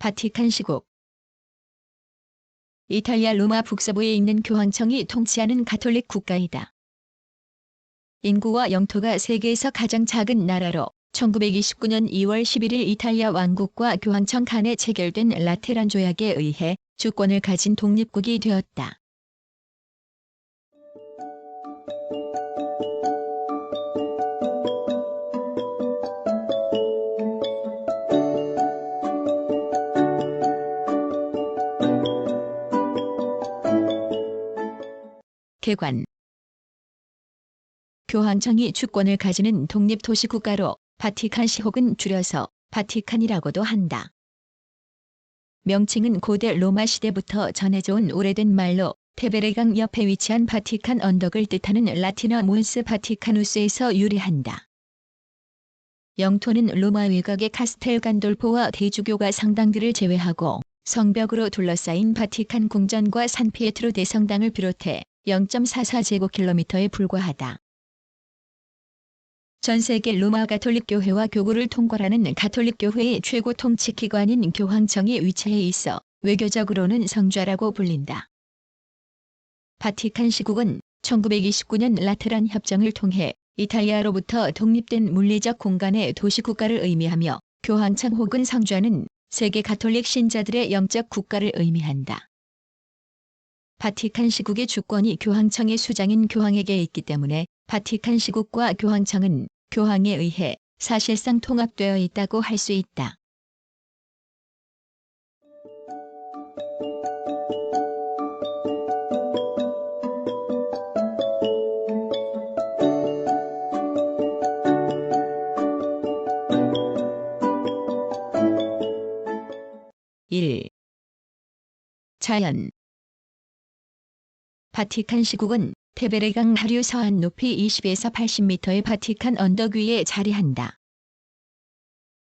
바티칸 시국. 이탈리아 로마 북서부에 있는 교황청이 통치하는 가톨릭 국가이다. 인구와 영토가 세계에서 가장 작은 나라로 1929년 2월 11일 이탈리아 왕국과 교황청 간에 체결된 라테란 조약에 의해 주권을 가진 독립국이 되었다. 개관. 교황청이 주권을 가지는 독립도시국가로 바티칸시 혹은 줄여서 바티칸이라고도 한다. 명칭은 고대 로마 시대부터 전해져 온 오래된 말로 테베레강 옆에 위치한 바티칸 언덕을 뜻하는 라틴어 몬스 바티카누스에서 유래한다. 영토는 로마 외곽의 카스텔 간돌포와 대주교가 성당들을 제외하고 성벽으로 둘러싸인 바티칸 궁전과 산피에트로 대성당을 비롯해 0.44제곱킬로미터에 불과하다. 전 세계 로마 가톨릭 교회와 교구를 통괄하는 가톨릭 교회의 최고 통치기관인 교황청이 위치해 있어 외교적으로는 성좌라고 불린다. 바티칸 시국은 1929년 라테란 협정을 통해 이탈리아로부터 독립된 물리적 공간의 도시국가를 의미하며 교황청 혹은 성좌는 세계 가톨릭 신자들의 영적 국가를 의미한다. 바티칸 시국의 주권이 교황청의 수장인 교황에게 있기 때문에 바티칸 시국과 교황청은 교황에 의해 사실상 통합되어 있다고 할 수 있다. 일. 자연. 바티칸 시국은 테베레강 하류 서안 높이 20에서 80m의 바티칸 언덕 위에 자리한다.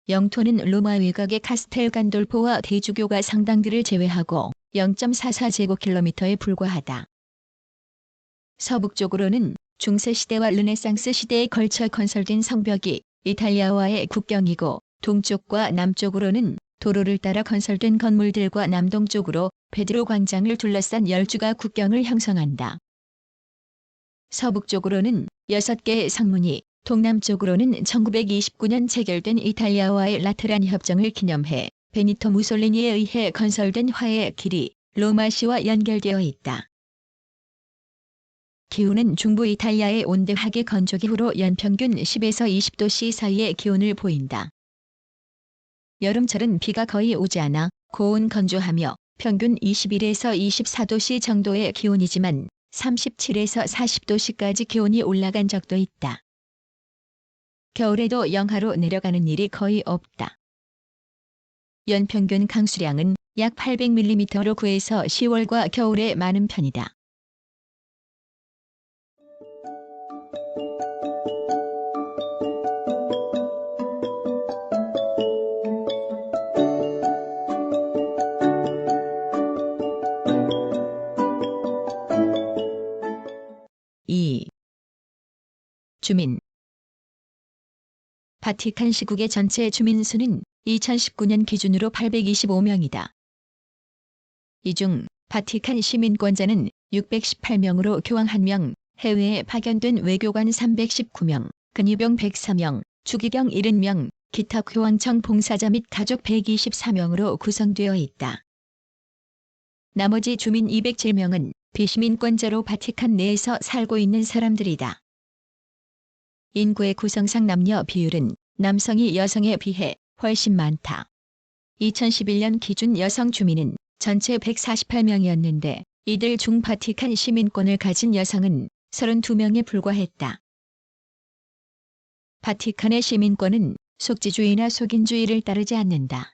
영토는 로마 외곽의 카스텔 간돌포와 대주교가 성당들을 제외하고 0.44제곱킬로미터에 불과하다. 서북쪽으로는 중세시대와 르네상스 시대에 걸쳐 건설된 성벽이 이탈리아와의 국경이고 동쪽과 남쪽으로는 도로를 따라 건설된 건물들과 남동쪽으로 베드로 광장을 둘러싼 10주가 국경을 형성한다. 서북쪽으로는 6개의 성문이, 동남쪽으로는 1929년 체결된 이탈리아와의 라테란 협정을 기념해 베니토 무솔리니에 의해 건설된 화해 길이 로마시와 연결되어 있다. 기후는 중부 이탈리아의 온대하게 건조기후로 연평균 10에서 20도씨 사이의 기온을 보인다. 여름철은 비가 거의 오지 않아 고온 건조하며 평균 21에서 24도씨 정도의 기온이지만 37에서 40도씨까지 기온이 올라간 적도 있다. 겨울에도 영하로 내려가는 일이 거의 없다. 연평균 강수량은 약 800mm로 9에서 10월과 겨울에 많은 편이다. 주민. 바티칸 시국의 전체 주민 수는 2019년 기준으로 825명이다. 이 중 바티칸 시민권자는 618명으로 교황 1명, 해외에 파견된 외교관 319명, 근위병 104명, 주기경 70명, 기타 교황청 봉사자 및 가족 124명으로 구성되어 있다. 나머지 주민 207명은 비시민권자로 바티칸 내에서 살고 있는 사람들이다. 인구의 구성상 남녀 비율은 남성이 여성에 비해 훨씬 많다. 2011년 기준 여성 주민은 전체 148명이었는데 이들 중 바티칸 시민권을 가진 여성은 32명에 불과했다. 바티칸의 시민권은 속지주의나 속인주의를 따르지 않는다.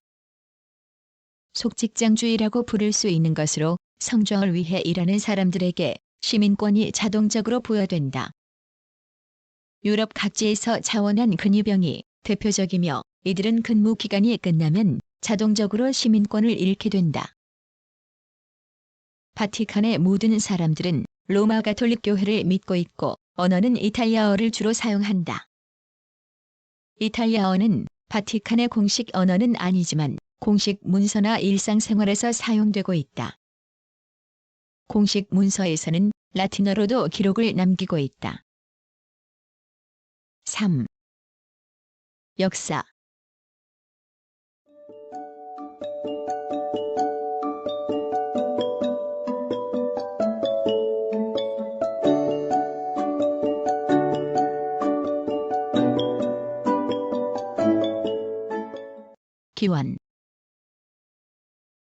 속직장주의라고 부를 수 있는 것으로 성좌를 위해 일하는 사람들에게 시민권이 자동적으로 부여된다. 유럽 각지에서 자원한 근위병이 대표적이며 이들은 근무 기간이 끝나면 자동적으로 시민권을 잃게 된다. 바티칸의 모든 사람들은 로마 가톨릭 교회를 믿고 있고 언어는 이탈리아어를 주로 사용한다. 이탈리아어는 바티칸의 공식 언어는 아니지만 공식 문서나 일상생활에서 사용되고 있다. 공식 문서에서는 라틴어로도 기록을 남기고 있다. 3. 역사. 기원.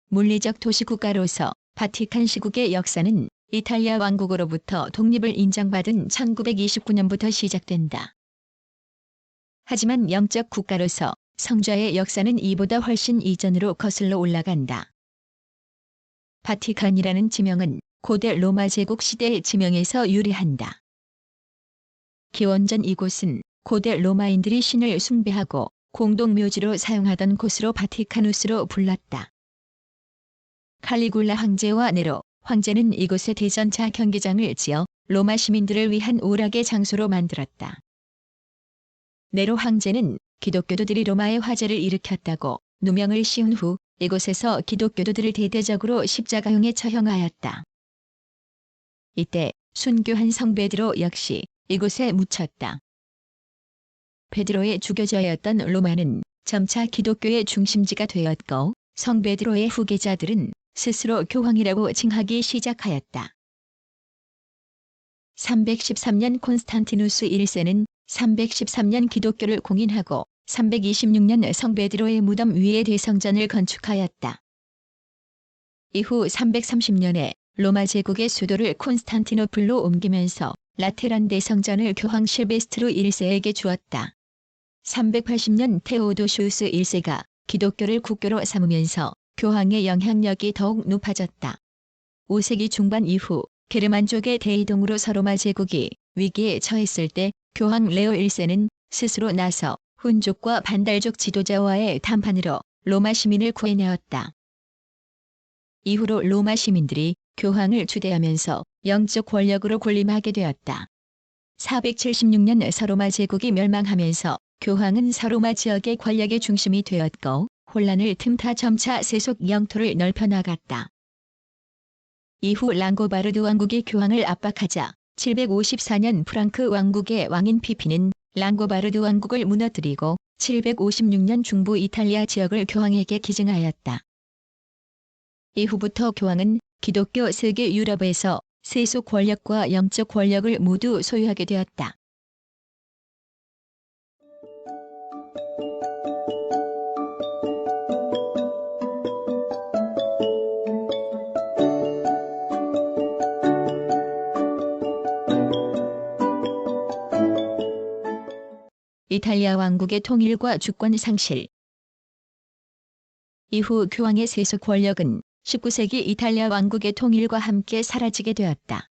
물리적 도시국가로서 바티칸 시국의 역사는 이탈리아 왕국으로부터 독립을 인정받은 1929년부터 시작된다. 하지만 영적 국가로서 성좌의 역사는 이보다 훨씬 이전으로 거슬러 올라간다. 바티칸이라는 지명은 고대 로마 제국 시대의 지명에서 유래한다. 기원전 이곳은 고대 로마인들이 신을 숭배하고 공동묘지로 사용하던 곳으로 바티카누스로 불렀다. 칼리굴라 황제와 네로 황제는 이곳에 대전차 경기장을 지어 로마 시민들을 위한 오락의 장소로 만들었다. 네로 황제는 기독교도들이 로마의 화재를 일으켰다고 누명을 씌운 후 이곳에서 기독교도들을 대대적으로 십자가형에 처형하였다. 이때 순교한 성 베드로 역시 이곳에 묻혔다. 베드로의 주교저였던 로마는 점차 기독교의 중심지가 되었고 성 베드로의 후계자들은 스스로 교황이라고 칭하기 시작하였다. 313년 콘스탄티누스 1세는 313년 기독교를 공인하고 326년 성 베드로의 무덤 위에 대성전을 건축하였다. 이후 330년에 로마 제국의 수도를 콘스탄티노플로 옮기면서 라테란 대성전을 교황 실베스트로 1세에게 주었다. 380년 테오도시우스 1세가 기독교를 국교로 삼으면서 교황의 영향력이 더욱 높아졌다. 5세기 중반 이후 게르만족의 대이동으로 서로마 제국이 위기에 처했을 때 교황 레오 1세는 스스로 나서 훈족과 반달족 지도자와의談판으로 로마 시민을 구해내었다. 이후로 로마 시민들이 교황을 추대하면서 영적 권력으로 군림하게 되었다. 476년 서로마 제국이 멸망하면서 교황은 서로마 지역의 권력의 중심이 되었고 혼란을 틈타 점차 세속 영토를 넓혀나갔다. 이후 랑고바르드 왕국이 교황을 압박하자 754년 프랑크 왕국의 왕인 피피는 랑고바르드 왕국을 무너뜨리고 756년 중부 이탈리아 지역을 교황에게 기증하였다. 이후부터 교황은 기독교 세계 유럽에서 세속 권력과 영적 권력을 모두 소유하게 되었다. 이탈리아 왕국의 통일과 주권 상실. 이후 교황의 세속 권력은 19세기 이탈리아 왕국의 통일과 함께 사라지게 되었다.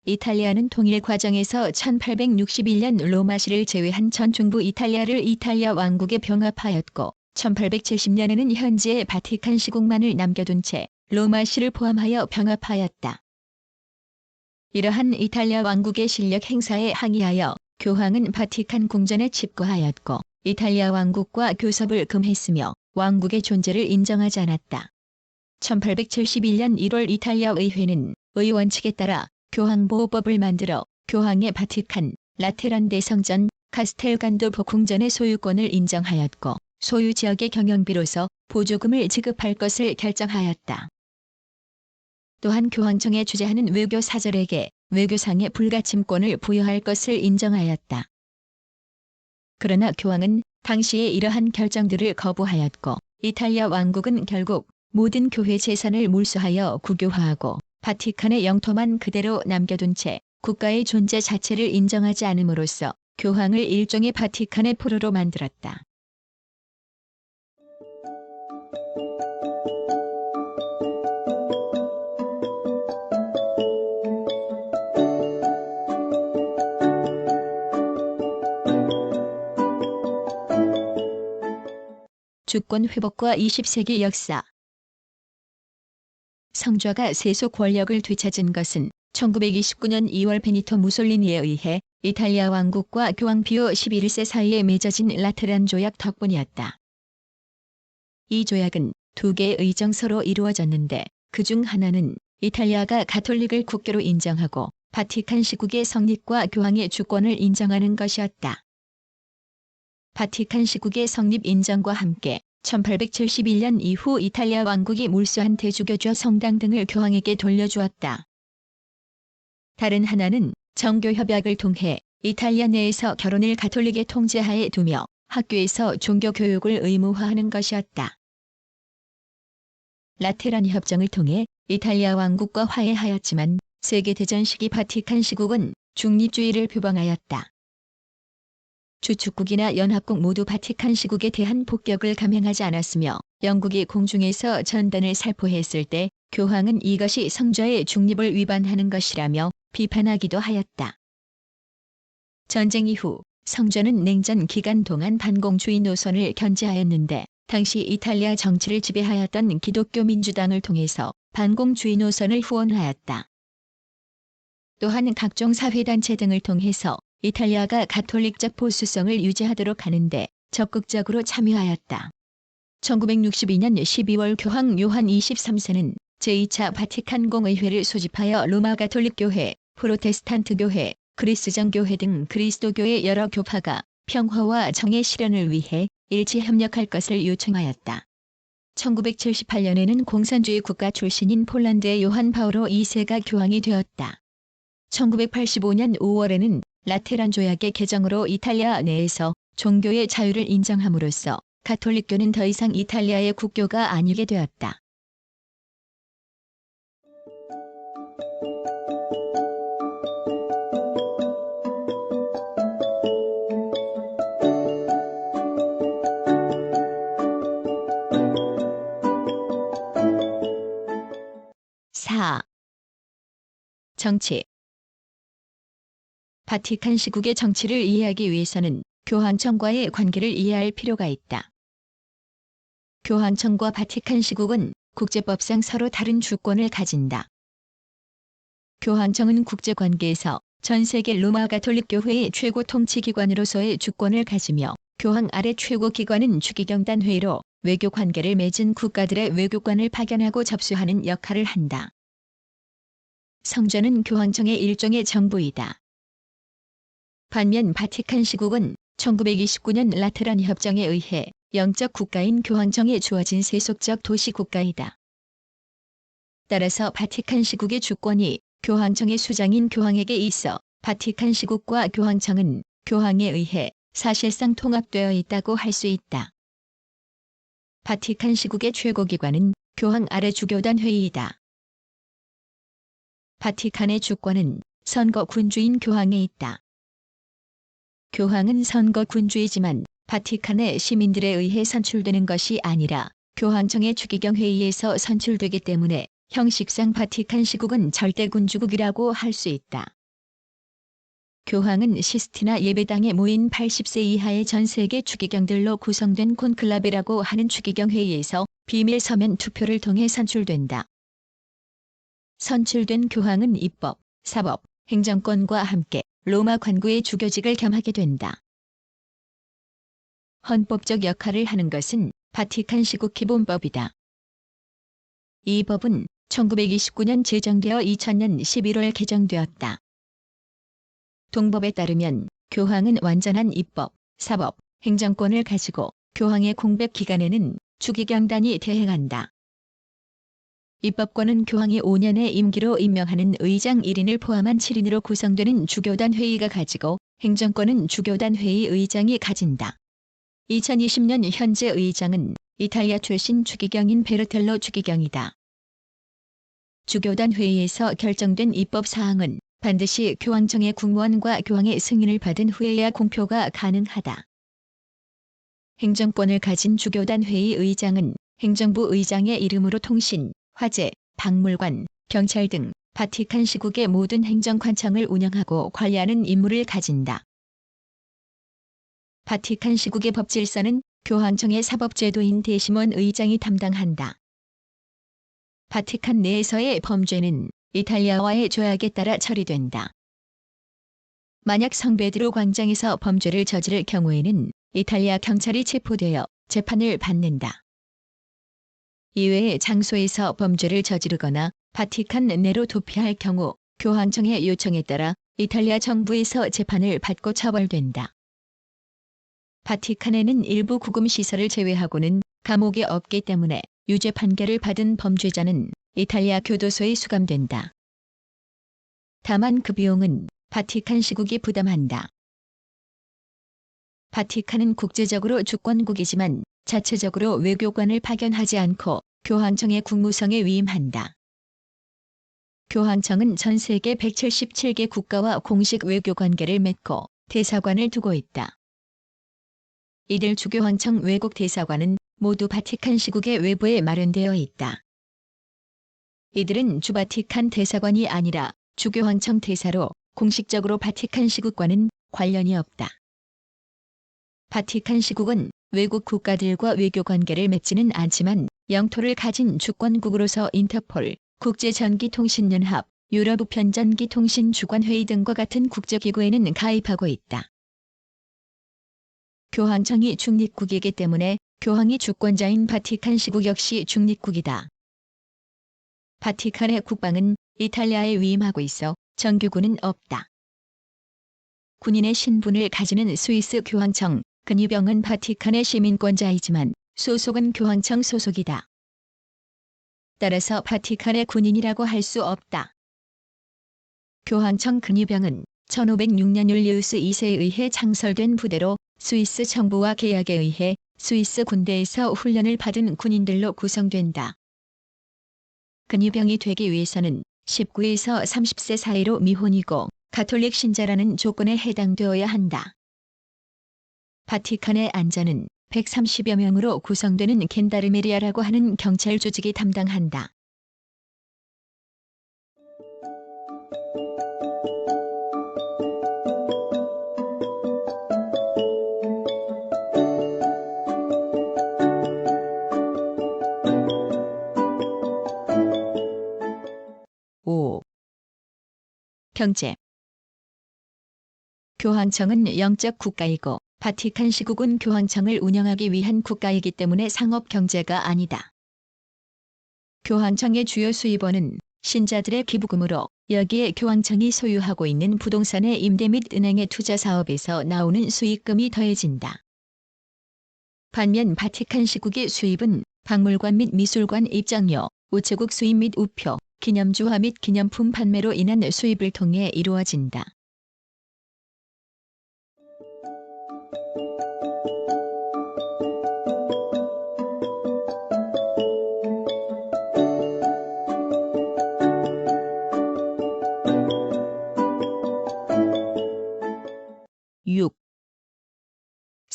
이탈리아는 통일 과정에서 1861년 로마시를 제외한 전 중부 이탈리아를 이탈리아 왕국에 병합하였고 1870년에는 현재의 바티칸 시국만을 남겨둔 채 로마시를 포함하여 병합하였다. 이러한 이탈리아 왕국의 실력 행사에 항의하여 교황은 바티칸 궁전에 집거하였고 이탈리아 왕국과 교섭을 금했으며 왕국의 존재를 인정하지 않았다. 1871년 1월 이탈리아 의회는 의원칙에 따라 교황보호법을 만들어 교황의 바티칸, 라테란 대성전, 카스텔간도포 궁전의 소유권을 인정하였고 소유 지역의 경영비로서 보조금을 지급할 것을 결정하였다. 또한 교황청에 주재하는 외교사절에게 외교상의 불가침권을 부여할 것을 인정하였다. 그러나 교황은 당시에 이러한 결정들을 거부하였고 이탈리아 왕국은 결국 모든 교회 재산을 몰수하여 국유화하고 바티칸의 영토만 그대로 남겨둔 채 국가의 존재 자체를 인정하지 않음으로써 교황을 일종의 바티칸의 포로로 만들었다. 주권 회복과 20세기 역사. 성좌가 세속 권력을 되찾은 것은 1929년 2월 베니토 무솔리니에 의해 이탈리아 왕국과 교황 피오 11세 사이에 맺어진 라테란 조약 덕분이었다. 이 조약은 두 개의 의정서로 이루어졌는데 그중 하나는 이탈리아가 가톨릭을 국교로 인정하고 바티칸 시국의 성립과 교황의 주권을 인정하는 것이었다. 바티칸 시국의 성립 인정과 함께 1871년 이후 이탈리아 왕국이 몰수한 대주교조 성당 등을 교황에게 돌려주었다. 다른 하나는 정교협약을 통해 이탈리아 내에서 결혼을 가톨릭의 통제하에 두며 학교에서 종교교육을 의무화하는 것이었다. 라테란 협정을 통해 이탈리아 왕국과 화해하였지만 세계대전 시기 바티칸 시국은 중립주의를 표방하였다. 주축국이나 연합국 모두 바티칸 시국에 대한 폭격을 감행하지 않았으며 영국이 공중에서 전단을 살포했을 때 교황은 이것이 성좌의 중립을 위반하는 것이라며 비판하기도 하였다. 전쟁 이후 성좌는 냉전 기간 동안 반공주의 노선을 견지하였는데 당시 이탈리아 정치를 지배하였던 기독교 민주당을 통해서 반공주의 노선을 후원하였다. 또한 각종 사회단체 등을 통해서 이탈리아가 가톨릭적 보수성을 유지하도록 하는데 적극적으로 참여하였다. 1962년 12월 교황 요한 23세는 제2차 바티칸 공의회를 소집하여 로마 가톨릭 교회, 프로테스탄트 교회, 그리스정 교회 등 그리스도교의 여러 교파가 평화와 정의 실현을 위해 일치 협력할 것을 요청하였다. 1978년에는 공산주의 국가 출신인 폴란드의 요한 바오로 2세가 교황이 되었다. 1985년 5월에는 라테란 조약의 개정으로 이탈리아 내에서 종교의 자유를 인정함으로써 가톨릭교는 더 이상 이탈리아의 국교가 아니게 되었다. 정치. 바티칸 시국의 정치를 이해하기 위해서는 교황청과의 관계를 이해할 필요가 있다. 교황청과 바티칸 시국은 국제법상 서로 다른 주권을 가진다. 교황청은 국제관계에서 전 세계 로마 가톨릭 교회의 최고 통치기관으로서의 주권을 가지며 교황 아래 최고 기관은 추기경단 회의로 외교 관계를 맺은 국가들의 외교관을 파견하고 접수하는 역할을 한다. 성전은 교황청의 일종의 정부이다. 반면 바티칸 시국은 1929년 라테란 협정에 의해 영적 국가인 교황청에 주어진 세속적 도시 국가이다. 따라서 바티칸 시국의 주권이 교황청의 수장인 교황에게 있어 바티칸 시국과 교황청은 교황에 의해 사실상 통합되어 있다고 할 수 있다. 바티칸 시국의 최고기관은 교황 아래 주교단 회의이다. 바티칸의 주권은 선거 군주인 교황에 있다. 교황은 선거 군주이지만 바티칸의 시민들에 의해 선출되는 것이 아니라 교황청의 추기경 회의에서 선출되기 때문에 형식상 바티칸 시국은 절대 군주국이라고 할 수 있다. 교황은 시스티나 예배당에 모인 80세 이하의 전 세계 추기경들로 구성된 콘클라베라고 하는 추기경 회의에서 비밀 서면 투표를 통해 선출된다. 선출된 교황은 입법, 사법, 행정권과 함께 로마 관구의 주교직을 겸하게 된다. 헌법적 역할을 하는 것은 바티칸 시국 기본법이다. 이 법은 1929년 제정되어 2000년 11월 개정되었다. 동법에 따르면 교황은 완전한 입법, 사법, 행정권을 가지고 교황의 공백 기간에는 추기경단이 대행한다. 입법권은 교황이 5년의 임기로 임명하는 의장 1인을 포함한 7인으로 구성되는 주교단 회의가 가지고 행정권은 주교단 회의 의장이 가진다. 2020년 현재 의장은 이탈리아 출신 추기경인 베르텔로 추기경이다. 주교단 회의에서 결정된 입법 사항은 반드시 교황청의 국무원과 교황의 승인을 받은 후에야 공표가 가능하다. 행정권을 가진 주교단 회의 의장은 행정부 의장의 이름으로 통신, 화재, 박물관, 경찰 등 바티칸 시국의 모든 행정관청을 운영하고 관리하는 임무를 가진다. 바티칸 시국의 법질서는 교황청의 사법제도인 대심원 의장이 담당한다. 바티칸 내에서의 범죄는 이탈리아와의 조약에 따라 처리된다. 만약 성베드로 광장에서 범죄를 저지를 경우에는 이탈리아 경찰이 체포되어 재판을 받는다. 이외의 장소에서 범죄를 저지르거나 바티칸 내로 도피할 경우 교황청의 요청에 따라 이탈리아 정부에서 재판을 받고 처벌된다. 바티칸에는 일부 구금 시설을 제외하고는 감옥이 없기 때문에 유죄 판결을 받은 범죄자는 이탈리아 교도소에 수감된다. 다만 그 비용은 바티칸 시국이 부담한다. 바티칸은 국제적으로 주권국이지만 자체적으로 외교관을 파견하지 않고 교황청의 국무성에 위임한다. 교황청은 전 세계 177개 국가와 공식 외교 관계를 맺고 대사관을 두고 있다. 이들 주교황청 외국 대사관은 모두 바티칸 시국의 외부에 마련되어 있다. 이들은 주바티칸 대사관이 아니라 주교황청 대사로 공식적으로 바티칸 시국과는 관련이 없다. 바티칸 시국은 외국 국가들과 외교 관계를 맺지는 않지만 영토를 가진 주권국으로서 인터폴, 국제전기통신연합, 유럽우편전기통신주관회의 등과 같은 국제기구에는 가입하고 있다. 교황청이 중립국이기 때문에 교황이 주권자인 바티칸 시국 역시 중립국이다. 바티칸의 국방은 이탈리아에 위임하고 있어 정규군은 없다. 군인의 신분을 가지는 스위스 교황청, 근위병은 바티칸의 시민권자이지만 소속은 교황청 소속이다. 따라서 바티칸의 군인이라고 할 수 없다. 교황청 근위병은 1506년 율리우스 2세에 의해 창설된 부대로 스위스 정부와 계약에 의해 스위스 군대에서 훈련을 받은 군인들로 구성된다. 근위병이 되기 위해서는 19에서 30세 사이로 미혼이고 가톨릭 신자라는 조건에 해당되어야 한다. 바티칸의 안전은 130여 명으로 구성되는 겐다르메리아라고 하는 경찰 조직이 담당한다. 경제. 교황청은 영적 국가이고 바티칸 시국은 교황청을 운영하기 위한 국가이기 때문에 상업 경제가 아니다. 교황청의 주요 수입원은 신자들의 기부금으로 여기에 교황청이 소유하고 있는 부동산의 임대 및 은행의 투자 사업에서 나오는 수익금이 더해진다. 반면 바티칸 시국의 수입은 박물관 및 미술관 입장료, 우체국 수입 및 우표, 기념주화 및 기념품 판매로 인한 수입을 통해 이루어진다.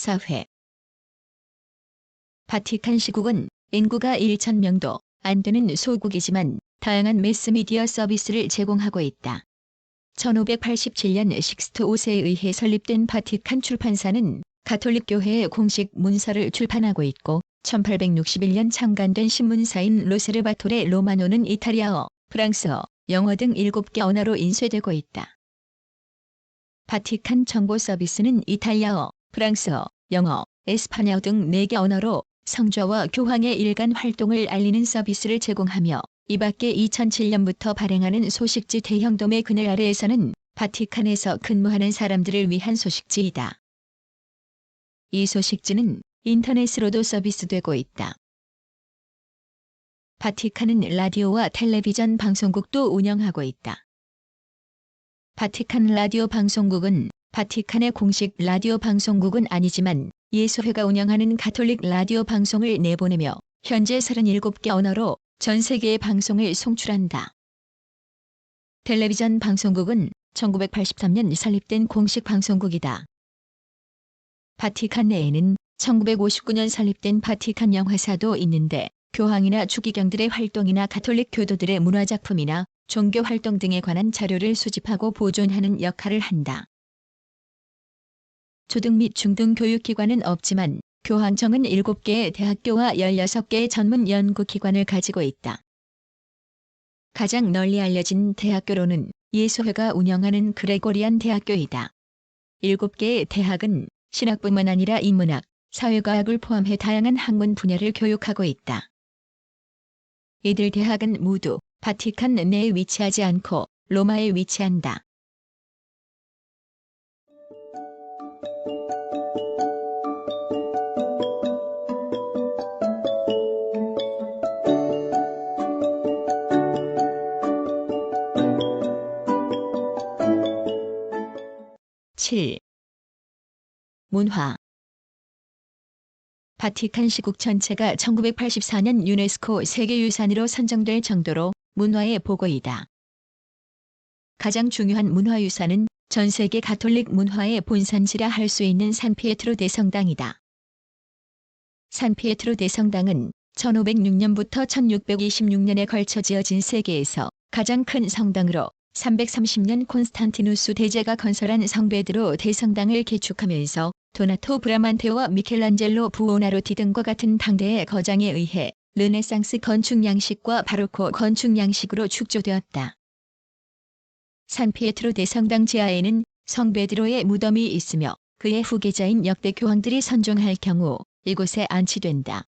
사회. 바티칸 시국은 인구가 1,000명도 안 되는 소국이지만 다양한 매스미디어 서비스를 제공하고 있다. 1587년 식스트 5세에 의해 설립된 바티칸 출판사는 가톨릭 교회의 공식 문서를 출판하고 있고 1861년 창간된 신문사인 로세르바토레 로마노는 이탈리아어, 프랑스어, 영어 등 7개 언어로 인쇄되고 있다. 바티칸 정보 서비스는 이탈리아어, 프랑스어, 영어, 에스파냐어 등 4개 언어로 성좌와 교황의 일간 활동을 알리는 서비스를 제공하며 이 밖에 2007년부터 발행하는 소식지 대형 도매 그늘 아래에서는 바티칸에서 근무하는 사람들을 위한 소식지이다. 이 소식지는 인터넷으로도 서비스되고 있다. 바티칸은 라디오와 텔레비전 방송국도 운영하고 있다. 바티칸 라디오 방송국은 바티칸의 공식 라디오 방송국은 아니지만 예수회가 운영하는 가톨릭 라디오 방송을 내보내며 현재 37개 언어로 전 세계의 방송을 송출한다. 텔레비전 방송국은 1983년 설립된 공식 방송국이다. 바티칸 내에는 1959년 설립된 바티칸 영화사도 있는데 교황이나 추기경들의 활동이나 가톨릭 교도들의 문화작품이나 종교 활동 등에 관한 자료를 수집하고 보존하는 역할을 한다. 초등 및 중등 교육기관은 없지만 교황청은 7개의 대학교와 16개의 전문 연구기관을 가지고 있다. 가장 널리 알려진 대학교로는 예수회가 운영하는 그레고리안 대학교이다. 7개의 대학은 신학뿐만 아니라 인문학, 사회과학을 포함해 다양한 학문 분야를 교육하고 있다. 이들 대학은 모두 바티칸 내에 위치하지 않고 로마에 위치한다. (7) 문화. 바티칸 시국 전체가 1984년 유네스코 세계유산으로 선정될 정도로 문화의 보고이다. 가장 중요한 문화유산은 전 세계 가톨릭 문화의 본산지라 할 수 있는 산피에트로 대성당이다. 산피에트로 대성당은 1506년부터 1626년에 걸쳐 지어진 세계에서 가장 큰 성당으로 330년 콘스탄티누스 대제가 건설한 성베드로 대성당을 개축하면서 도나토 브라만테와 미켈란젤로 부오나로티 등과 같은 당대의 거장에 의해 르네상스 건축 양식과 바로코 건축 양식으로 축조되었다. 산피에트로 대성당 지하에는 성베드로의 무덤이 있으며 그의 후계자인 역대 교황들이 선종할 경우 이곳에 안치된다.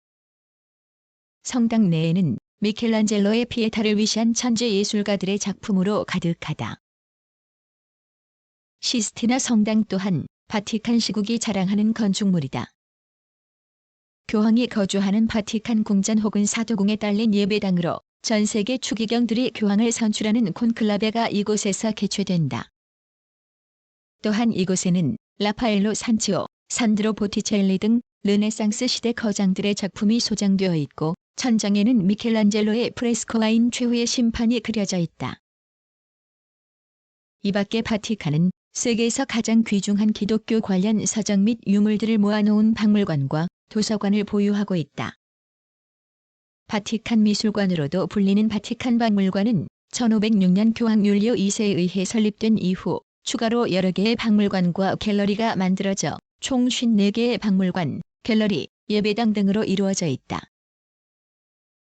성당 내에는 미켈란젤로의 피에타를 위시한 천재 예술가들의 작품으로 가득하다. 시스티나 성당 또한 바티칸 시국이 자랑하는 건축물이다. 교황이 거주하는 바티칸 궁전 혹은 사도궁에 딸린 예배당으로 전 세계 추기경들이 교황을 선출하는 콘클라베가 이곳에서 개최된다. 또한 이곳에는 라파엘로 산치오, 산드로 보티첼리 등 르네상스 시대 거장들의 작품이 소장되어 있고 천장에는 미켈란젤로의 프레스코와인 최후의 심판이 그려져 있다. 이 밖에 바티칸은 세계에서 가장 귀중한 기독교 관련 서적 및 유물들을 모아놓은 박물관과 도서관을 보유하고 있다. 바티칸 미술관으로도 불리는 바티칸 박물관은 1506년 교황 율리오 2세에 의해 설립된 이후 추가로 여러 개의 박물관과 갤러리가 만들어져 총 54개의 박물관, 갤러리, 예배당 등으로 이루어져 있다.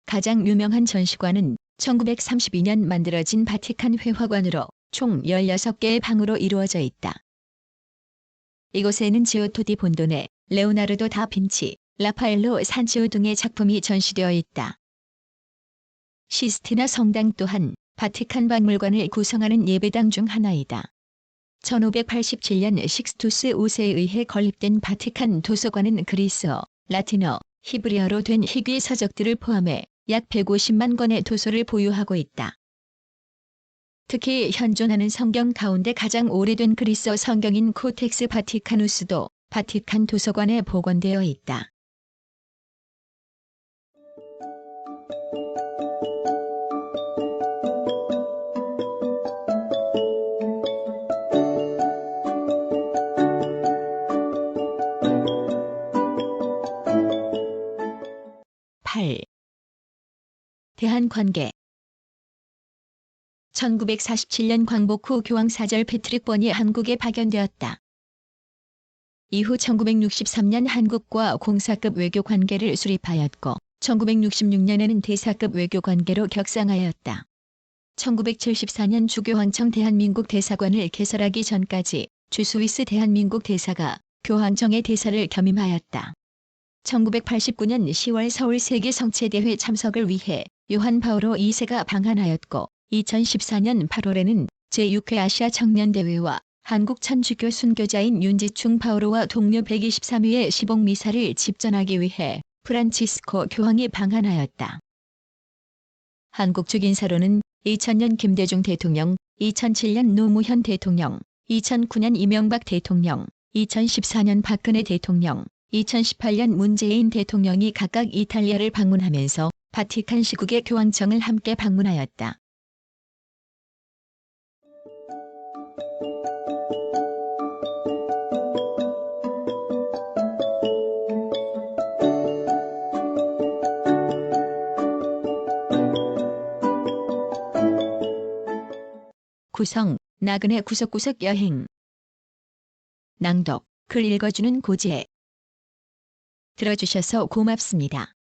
가장 유명한 전시관은 1932년 만들어진 바티칸 회화관으로 총 16개의 방으로 이루어져 있다. 이곳에는 지오토 디 본도네, 레오나르도 다 빈치, 라파엘로 산치오 등의 작품이 전시되어 있다. 시스티나 성당 또한 바티칸 박물관을 구성하는 예배당 중 하나이다. 1587년 식스투스 5세에 의해 건립된 바티칸 도서관은 그리스어, 라틴어, 히브리어로 된 희귀 서적들을 포함해 약 150만 권의 도서를 보유하고 있다. 특히 현존하는 성경 가운데 가장 오래된 그리스어 성경인 코텍스 바티카누스도 바티칸 도서관에 보관되어 있다. 대한관계. 1947년 광복 후 교황 사절 패트릭 번이 한국에 파견되었다. 이후 1963년 한국과 공사급 외교관계를 수립하였고 1966년에는 대사급 외교관계로 격상하였다. 1974년 주교황청 대한민국 대사관을 개설하기 전까지 주스위스 대한민국 대사가 교황청의 대사를 겸임하였다. 1989년 10월 서울 세계성체대회 참석을 위해 요한 바오로 2세가 방한하였고 2014년 8월에는 제6회 아시아 청년대회와 한국 천주교 순교자인 윤지충 바오로와 동료 123위의 시복미사를 집전하기 위해 프란치스코 교황이 방한하였다. 한국 측 인사로는 2000년 김대중 대통령, 2007년 노무현 대통령, 2009년 이명박 대통령, 2014년 박근혜 대통령, 2018년 문재인 대통령이 각각 이탈리아를 방문하면서 바티칸 시국의 교황청을 함께 방문하였다. 구성, 나그네 구석구석 여행. 낭독, 글 읽어주는 고지혜. 들어주셔서 고맙습니다.